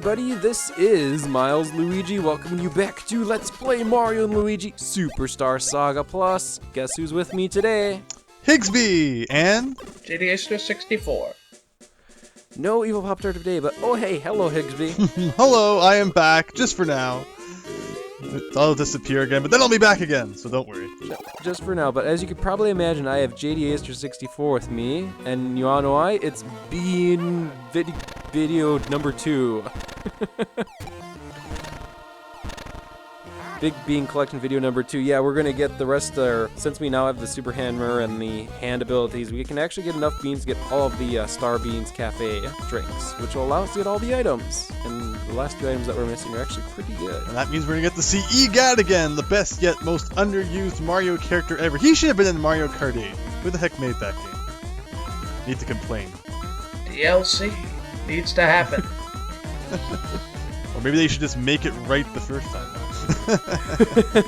everybody, this is Milesluigi welcoming you back to Let's Play Mario & Luigi Superstar Saga Plus. Guess who's with me today? Higsby and GDH64. No Evil Pop-Tart today, but oh hey, hello Higsby. hello, I am back, just for now. I'll disappear again, but then I'll be back again, so don't worry. Just for now, but as you could probably imagine, I have JDH64 with me, and you all know why? It's Bean video number 2. Big Bean Collection video number 2. Yeah, we're gonna get the rest since we now have the Super Hammer and the hand abilities, we can actually get enough beans to get all of the Star Beans Cafe drinks, which will allow us to get all the items. And the last 2 items that we're missing are actually pretty good. And that means we're gonna get to see EGAD again, the best yet most underused Mario character ever. He should have been in Mario Kart 8. Who the heck made that game? Need to complain. DLC needs to happen. Or maybe they should just make it right the first time.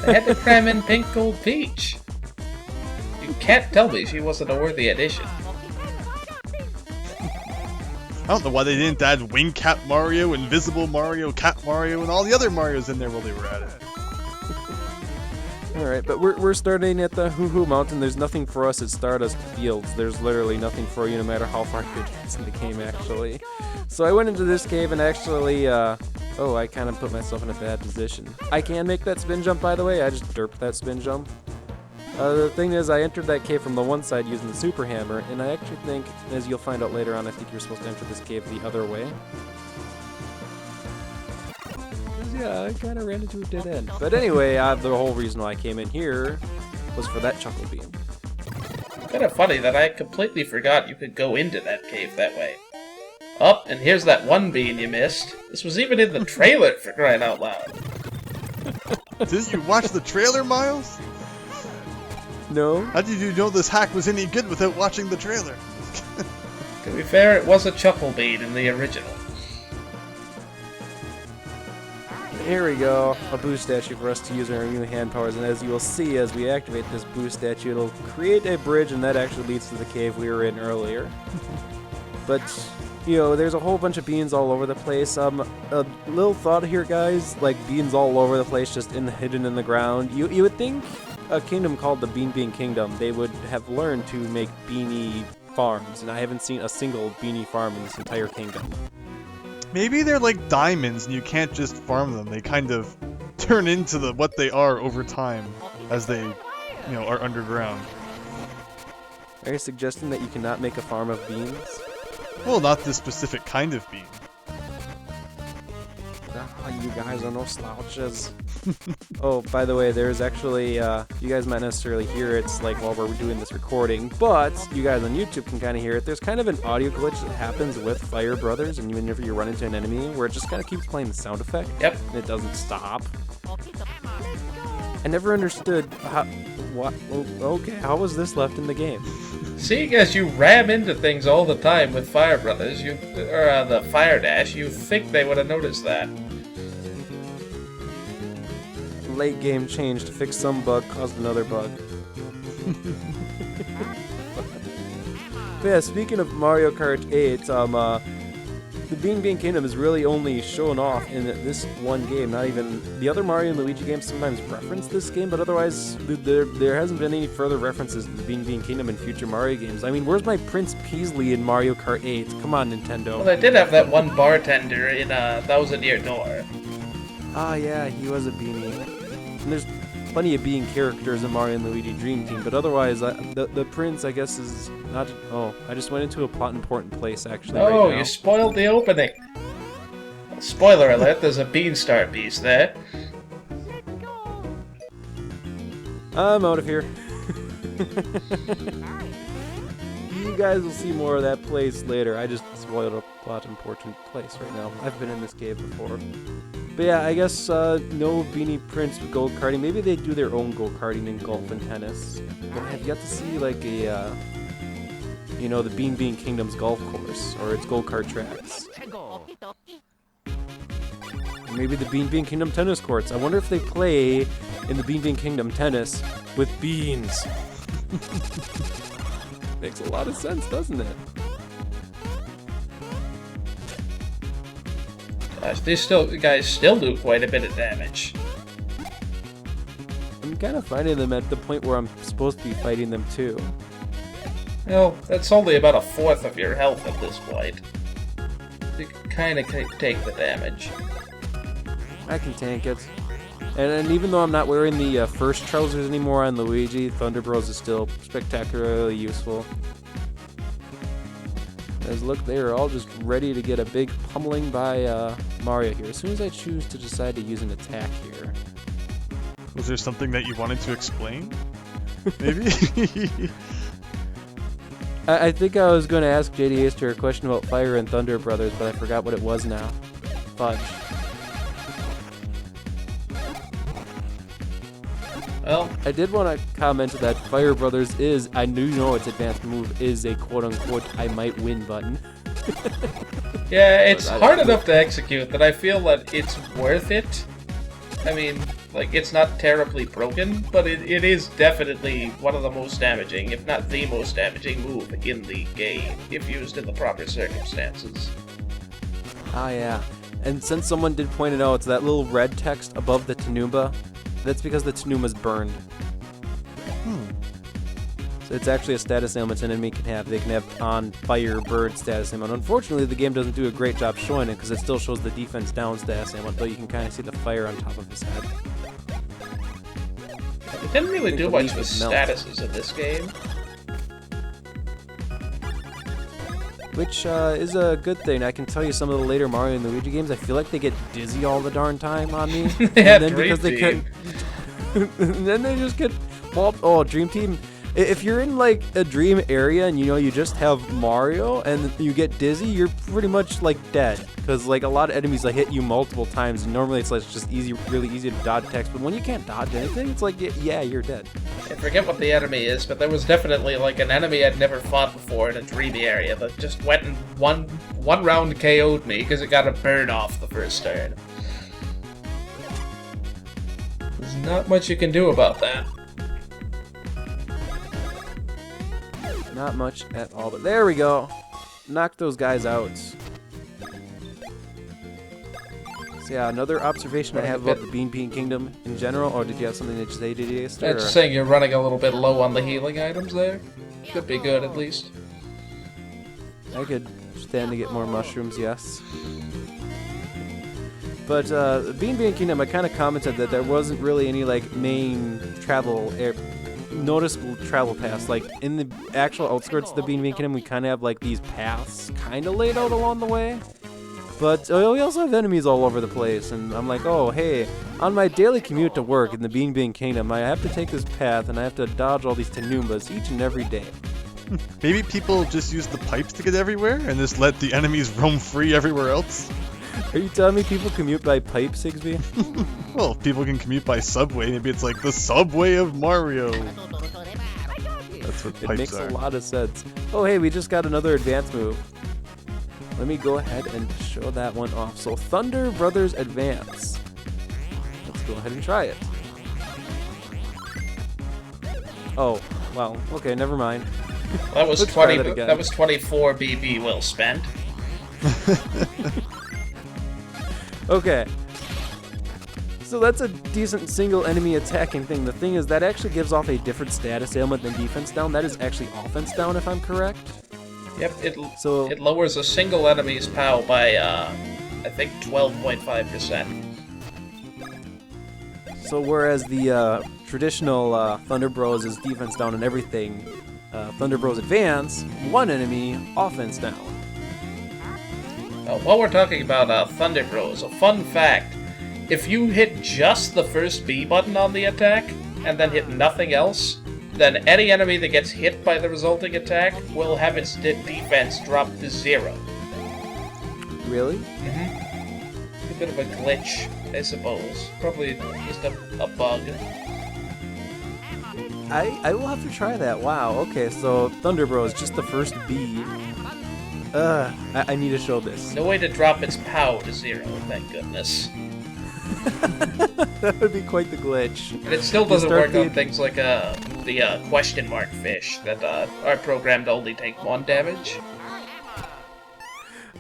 They had to cram in Pink Gold Peach. You can't tell me she wasn't a worthy addition. I don't know why they didn't add Wing Cap Mario, Invisible Mario, Cat Mario, and all the other Marios in there while they were at it. Alright, but we're starting at the Hoo Hoo Mountain. There's nothing for us at Stardust Fields. There's literally nothing for you no matter how far you advance in the game, actually. So I went into this cave and actually, oh, I kind of put myself in a bad position. I can make that spin jump, by the way. I just derped that spin jump. The thing is, I entered that cave from the one side using the Super Hammer, and I actually think, as you'll find out later on, I think you're supposed to enter this cave the other way. Yeah, I kind of ran into a dead end. But anyway, the whole reason why I came in here was for that Chuckle Bean. Kind of funny that I completely forgot you could go into that cave that way. Oh, and here's that one bean you missed. This was even in the trailer, for crying out loud. Didn't you watch the trailer, Miles? No. How did you know this hack was any good without watching the trailer? To be fair, it was a Chuckle Bean in the original. Here we go, a boost statue for us to use our new hand powers, and as you will see as we activate this boost statue, it'll create a bridge, and that actually leads to the cave we were in earlier. But, you know, there's a whole bunch of beans all over the place. A little thought here, guys, like beans all over the place, just hidden in the ground. You would think a kingdom called the Bean Kingdom, they would have learned to make beanie farms, and I haven't seen a single beanie farm in this entire kingdom. Maybe they're like diamonds and you can't just farm them. They kind of turn into what they are over time as they, are underground. Are you suggesting that you cannot make a farm of beans? Well, not this specific kind of bean. You guys are no slouches. Oh, by the way, there's actually, you guys might necessarily hear it's like while we're doing this recording, but you guys on YouTube can kind of hear it. There's kind of an audio glitch that happens with Fire Brothers, and whenever you run into an enemy, where it just kind of keeps playing the sound effect. Yep. And it doesn't stop. I never understood how was this left in the game? Seeing as you ram into things all the time with Fire Brothers, the Fire Dash, you think they would have noticed that. Late game change to fix some bug caused another bug. But yeah, speaking of Mario Kart 8, the Bean Kingdom is really only shown off in this one game. Not even the other Mario and Luigi games sometimes reference this game, but otherwise there hasn't been any further references to the Bean Kingdom in future Mario games. I mean, where's my Prince Peasley in Mario Kart 8? Come on, Nintendo. Well, they did have that one bartender in Thousand Year Door. Ah, yeah, he was a beanie. And there's plenty of being characters in Mario & Luigi Dream Team, but otherwise, the prince, I guess, is not... Oh, I just went into a plot important place, actually, right now. You spoiled the opening. Spoiler alert, there's a Beanstar piece there. I'm out of here. You guys will see more of that place later. I just spoiled a plot important place right now. I've been in this cave before. But yeah, I guess no Beanie Prince with go-karting. Maybe they do their own go-karting in golf and tennis. But I have yet to see like a, the Bean Kingdom's golf course or its go-kart tracks. Or maybe the Bean Kingdom tennis courts. I wonder if they play in the Bean Kingdom tennis with beans. Makes a lot of sense, doesn't it? Gosh, these guys still do quite a bit of damage. I'm kind of fighting them at the point where I'm supposed to be fighting them too. Well, that's only about a fourth of your health at this point. You can kind of take the damage. I can tank it. And even though I'm not wearing the first trousers anymore on Luigi, Thunder Bros is still spectacularly useful. As look, they are all just ready to get a big pummeling by Mario here. As soon as I choose to decide to use an attack here. Was there something that you wanted to explain? Maybe? I think I was going to ask JD Aster a question about Fire and Thunder Brothers, but I forgot what it was now. Fudge. Well, I did want to comment that Fire Brothers is, I do know its advanced move is a quote-unquote I might win button. yeah, it's hard enough to execute that I feel that it's worth it. I mean, like, it's not terribly broken, but it is definitely one of the most damaging, if not the most damaging move in the game, if used in the proper circumstances. Ah, yeah. And since someone did point it out, it's that little red text above the Tanumba. That's because the Tanuma's burned. So it's actually a status ailment an enemy can have. They can have on fire bird status ailment. Unfortunately, the game doesn't do a great job showing it because it still shows the defense down status ailment, though you can kind of see the fire on top of his head. It didn't really do much with statuses in this game. Which is a good thing. I can tell you some of the later Mario and Luigi games, I feel like they get dizzy all the darn time on me. Yeah, and then Dream because they Team. and then they just get walloped. Oh, Dream Team. If you're in like a dream area and you know you just have Mario and you get dizzy, you're pretty much like dead. Because like a lot of enemies like hit you multiple times and normally it's like just easy, really easy to dodge attacks. But when you can't dodge anything, it's like, yeah, you're dead. I forget what the enemy is, but there was definitely like an enemy I'd never fought before in a dreamy area that just went and one round KO'd me because it got a burn off the first turn. There's not much you can do about that. Not much at all, but there we go. Knock those guys out. So yeah, another observation I have about the Bean Kingdom in general, or did you have something that you say, DDS? I'm just saying you're running a little bit low on the healing items there. Could be good at least. I could stand to get more mushrooms, yes. But Bean Kingdom, I kind of commented that there wasn't really any like main noticeable travel paths. Like in the actual outskirts of the Bean Kingdom, we kind of have like these paths kind of laid out along the way. But we also have enemies all over the place, and I'm like, oh, hey, on my daily commute to work in the Bean Kingdom, I have to take this path, and I have to dodge all these Tanumbas each and every day. Maybe people just use the pipes to get everywhere and just let the enemies roam free everywhere else? Are you telling me people commute by pipe, Sigsby? Well, people can commute by subway. Maybe it's like the subway of Mario. That's what pipes are. It makes a lot of sense. Oh, hey, we just got another advance move. Let me go ahead and show that one off. So, Thunder Brothers Advance. Let's go ahead and try it. Oh, well, okay, never mind. That was Let's try 20. that again. That was 24 BB well spent. Okay. So that's a decent single enemy attacking thing. The thing is, that actually gives off a different status ailment than defense down. That is actually offense down, if I'm correct. Yep, So it lowers a single enemy's POW by, I think 12.5%. So whereas the traditional Thunder Bros is defense down and everything, Thunder Bros Advance, one enemy, offense down. While we're talking about Thunder Bros, a fun fact. If you hit just the first B button on the attack, and then hit nothing else, then any enemy that gets hit by the resulting attack will have its defense drop to 0. Really? A bit of a glitch, I suppose. Probably just a bug. I will have to try that. Wow, okay, so Thunder Bros, just the first B. I need to show this. No way to drop its POW to 0, thank goodness. That would be quite the glitch. And it still doesn't work on things like the question mark fish that are programmed to only take 1 damage.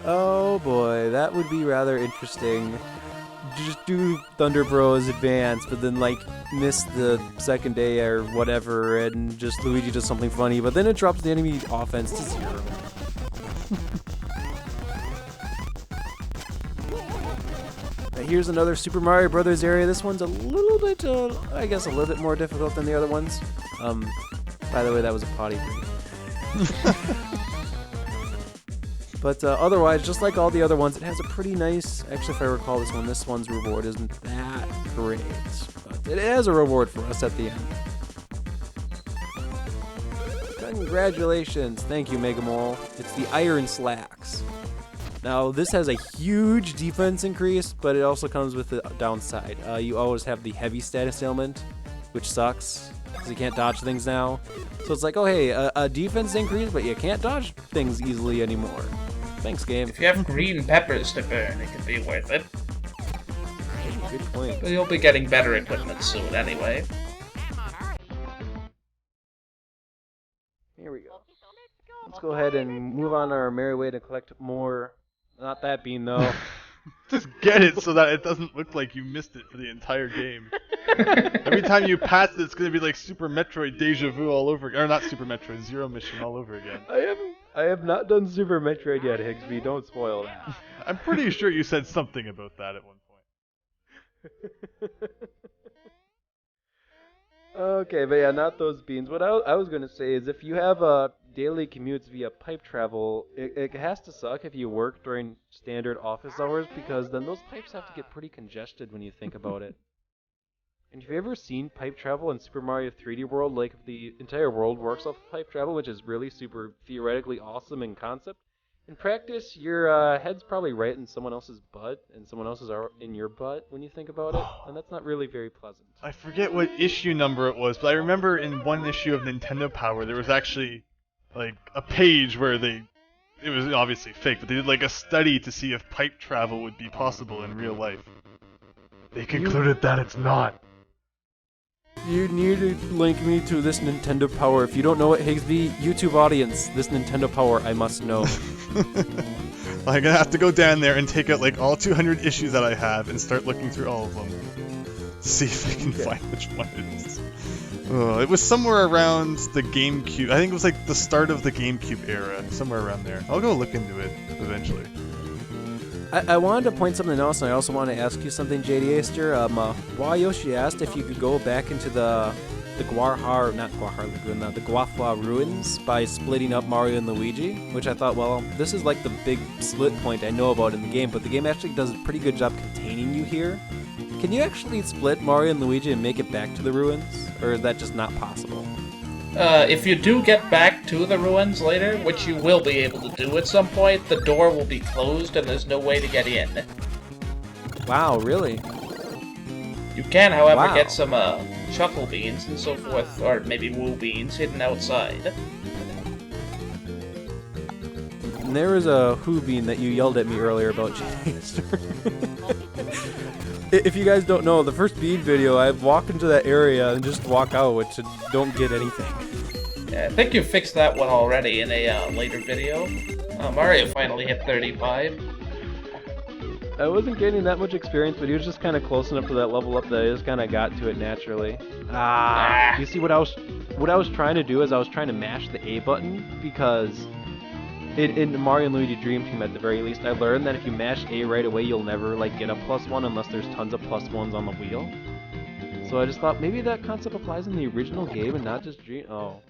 Oh boy, that would be rather interesting. Just do Thunder Bros Advance, but then like miss the second day or whatever, and just Luigi does something funny, but then it drops the enemy offense to 0. Here's another Super Mario Brothers area. This one's a little bit, I guess, a little bit more difficult than the other ones. By the way, that was a potty break. But otherwise, just like all the other ones, it has a pretty nice... Actually, if I recall this one's reward isn't that great. But it has a reward for us at the end. Congratulations. Thank you, Mega Mole. It's the Iron Slacks. Now, this has a huge defense increase, but it also comes with a downside. You always have the heavy status ailment, which sucks, because you can't dodge things now. So it's like, oh hey, a defense increase, but you can't dodge things easily anymore. Thanks, game. If you have green peppers to burn, it could be worth it. Good point. But you'll be getting better equipment soon anyway. Here we go. Let's go ahead and move on our merry way to collect more. Not that bean, though. Just get it so that it doesn't look like you missed it for the entire game. Every time you pass it, it's going to be like Super Metroid Deja Vu all over again. Or not Super Metroid, Zero Mission all over again. I have not done Super Metroid yet, Higsby. Don't spoil that. I'm pretty sure you said something about that at one point. Okay, but yeah, not those beans. What I was going to say is if you have daily commutes via pipe travel, it has to suck if you work during standard office hours, because then those pipes have to get pretty congested when you think about it. And have you ever seen pipe travel in Super Mario 3D World? Like, the entire world works off pipe travel, which is really super theoretically awesome in concept. In practice, your head's probably right in someone else's butt, and someone else's are in your butt when you think about it, and that's not really very pleasant. I forget what issue number it was, but I remember in one issue of Nintendo Power, there was actually like a page where it was obviously fake, but they did like a study to see if pipe travel would be possible in real life. They concluded that it's not. You need to link me to this Nintendo Power. If you don't know it, Higsby, YouTube audience, this Nintendo Power, I must know. I'm gonna have to go down there and take out like all 200 issues that I have and start looking through all of them. See if I can find which one it is. It was somewhere around the GameCube. I think it was like the start of the GameCube era, somewhere around there. I'll go look into it eventually. I wanted to point something else, and I also want to ask you something, JD Aster. Yoshi asked if you could go back into the Guarhar Lagoon, the Guafua ruins by splitting up Mario and Luigi, which I thought, well, this is like the big split point I know about in the game, but the game actually does a pretty good job containing you here. Can you actually split Mario and Luigi and make it back to the ruins, or is that just not possible? If you do get back to the ruins later, which you will be able to do at some point, the door will be closed and there's no way to get in. Wow, really? You can, however, get some chuckle beans and so forth, or maybe woo beans hidden outside. And there was a who bean that you yelled at me earlier about, If you guys don't know, the first bean video, I walk into that area and just walk out, which don't get anything. Yeah, I think you fixed that one already in a later video. Mario finally hit 35. I wasn't getting that much experience, but he was just kind of close enough to that level up that I just kind of got to it naturally. You see, what I was trying to do is I was trying to mash the A button, because in Mario and Luigi Dream Team, at the very least, I learned that if you mash A right away, you'll never like get a +1 unless there's tons of +1s on the wheel. So I just thought maybe that concept applies in the original game and not just Dream. Oh,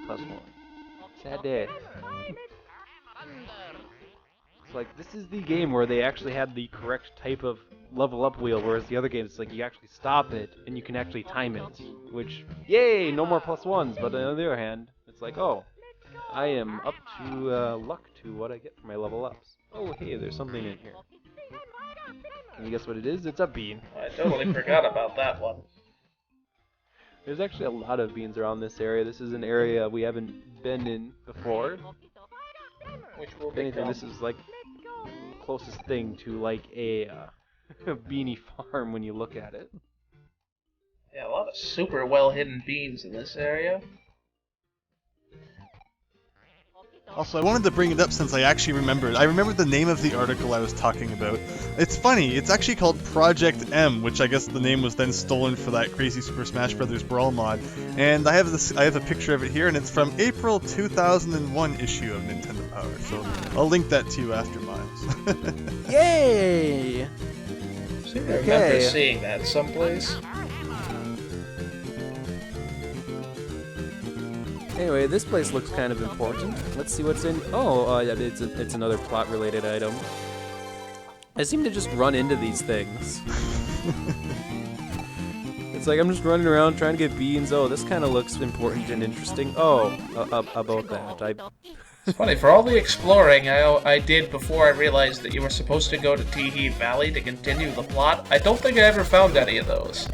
+1. Sad day. It's like, this is the game where they actually had the correct type of level up wheel, whereas the other games, it's like you actually stop it and you can actually time it. Which, yay, no more +1s. But on the other hand, it's like, oh, I am up to luck to what I get for my level ups. Oh, hey, there's something in here. Can you guess what it is? It's a bean. I totally forgot about that one. There's actually a lot of beans around this area. This is an area we haven't been in before. Which will If anything, this is like closest thing to like a beanie farm when you look at it. Yeah, a lot of super well hidden beans in this area. Also, I wanted to bring it up since I actually remembered. I remembered the name of the article I was talking about. It's funny, it's actually called Project M, which I guess the name was then stolen for that crazy Super Smash Bros. Brawl mod. And I have a picture of it here, and it's from April 2001 issue of Nintendo Power. So I'll link that to you after, Miles. Yay! I remember seeing that someplace. Anyway, this place looks kind of important. Let's see what's in. Oh, yeah, it's another plot-related item. I seem to just run into these things. It's like I'm just running around trying to get beans. Oh, this kind of looks important and interesting. Oh, about that. It's funny, for all the exploring I did before I realized that you were supposed to go to Teehee Valley to continue the plot, I don't think I ever found any of those.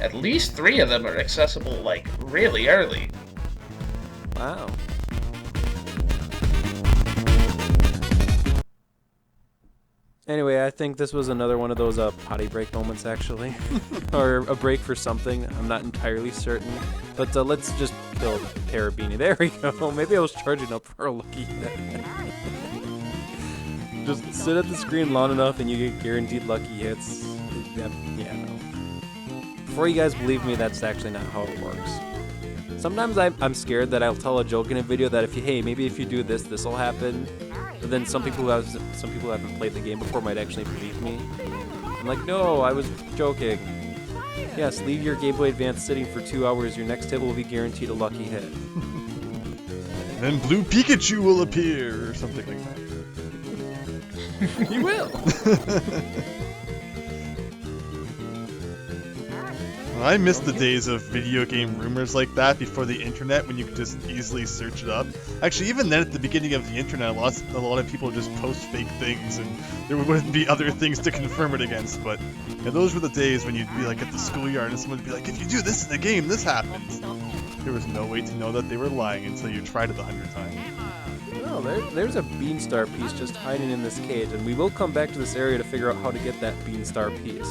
At least 3 of them are accessible, like, really early. Wow. Anyway, I think this was another one of those potty break moments, actually. Or a break for something. I'm not entirely certain. But let's just kill Terabini. There we go. Maybe I was charging up for a lucky hit. Just sit at the screen long enough and you get guaranteed lucky hits. Yeah, no. Before you guys believe me, that's actually not how it works. Sometimes I'm scared that I'll tell a joke in a video that maybe if you do this, this will happen. But then some people who haven't played the game before might actually believe me. I'm like, no, I was joking. Yes, leave your Game Boy Advance sitting for 2 hours. Your next hit will be guaranteed a lucky hit. Then Blue Pikachu will appear, or something like that. He will. I miss the days of video game rumors like that before the internet, when you could just easily search it up. Actually, even then, at the beginning of the internet, a lot of people just post fake things, and there wouldn't be other things to confirm it against. But yeah, those were the days when you'd be like at the schoolyard, and someone would be like, "If you do this in the game, this happens." There was no way to know that they were lying until you tried it 100 times. Oh, there's a Beanstar piece just hiding in this cage, and we will come back to this area to figure out how to get that Beanstar piece.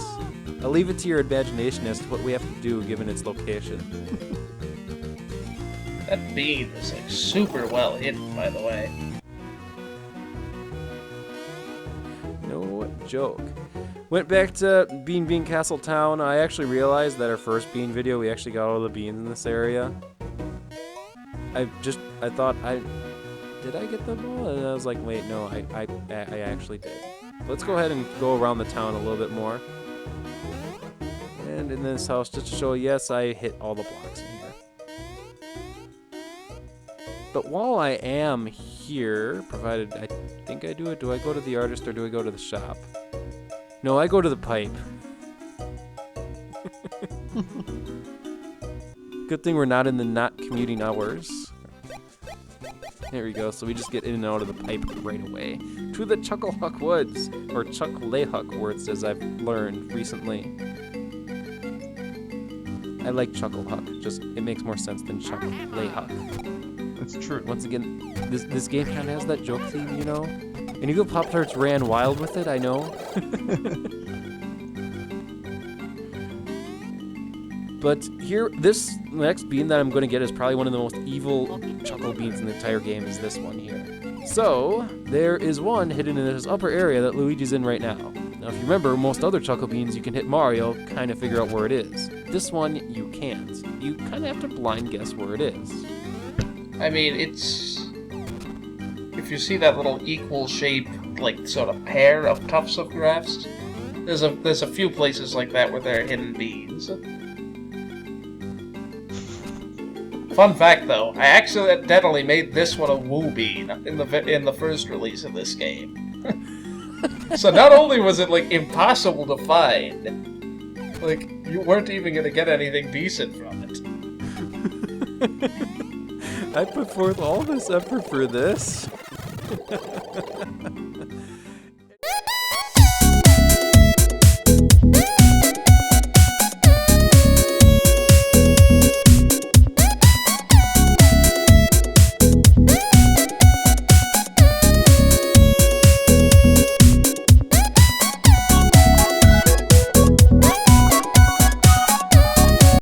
I'll leave it to your imagination as to what we have to do given its location. That bean is like super well hidden, by the way. No joke. Went back to Bean Castle Town. I actually realized that our first bean video, we actually got all the beans in this area. I thought did I get them all? And I was like, wait, no, I actually did. Let's go ahead and go around the town a little bit more. And in this house, just to show, yes, I hit all the blocks in here. But while I am here, provided I think I do it, do I go to the artist or do I go to the shop? No, I go to the pipe. Good thing we're not in the not commuting hours. There we go, so we just get in and out of the pipe right away. To the Chucklehuck Woods, or Chucklehuck Woods, as I've learned recently. I like Chucklehuck, just it makes more sense than Chucklehuck. That's true. Once again, this game kind of has that joke theme, you know? And Eagle Pop-Tarts ran wild with it, I know. But here, this next bean that I'm going to get is probably one of the most evil chuckle beans in the entire game, is this one here. So, there is one hidden in this upper area that Luigi's in right now. Now, if you remember, most other chuckle beans, you can hit Mario, kind of figure out where it is. This one, you can't. You kind of have to blind guess where it is. I mean, it's... If you see that little equal shape, like, sort of pair of tufts of grass, there's a few places like that where there are hidden beans. Fun fact, though, I accidentally made this one a Woo Bean in the first release of this game. So not only was it, like, impossible to find, like, you weren't even gonna get anything decent from it. I put forth all this effort for this.